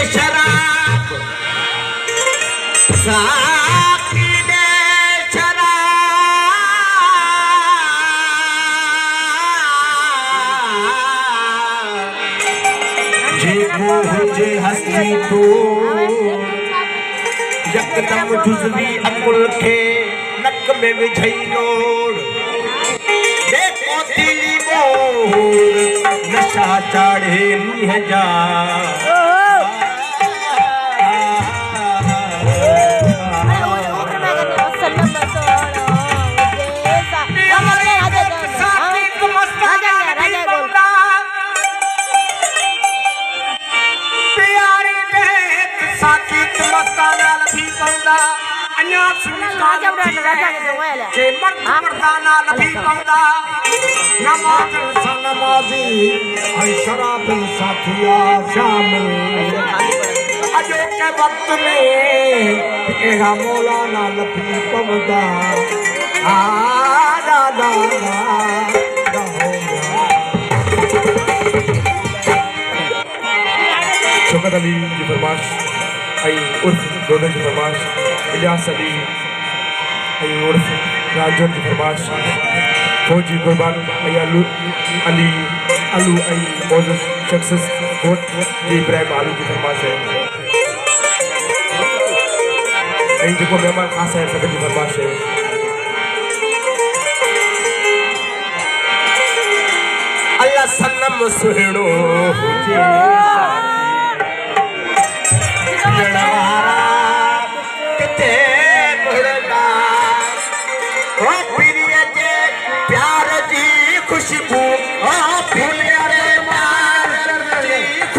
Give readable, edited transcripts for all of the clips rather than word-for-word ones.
शराब साकी दे शराब जे हुजे हस्ती तो यकदम जुज़वी अकुल खे नक में विझई नोड़ देखो दिली मोर नशा चाढ़े नीह जा नमाजी शराब साथिया शामिल अजो के वक्त में एहा मौलाना लफी पवदा शौकत अली की फरमाश आई उर्फ दोनों की फरमाश इलियास अली आई उर्फ राजन की फरमाश फौजी कुर्बान आई अली अलू आई मोजस शख्स कोट जी इब्राहिम आलू की फरमाश है आई देखो मेहमान खास है सभी की फरमाश है अल्लाह सनम सुहिणो हुजे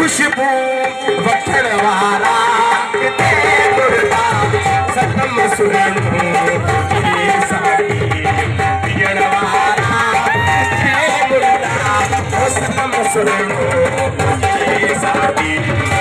खुशबू वठण वारा किथे बुरदा सनम सुहिणो हुजे साडी पीअण वारा किथे बुरदा सनम सुहिणो हुजे साडी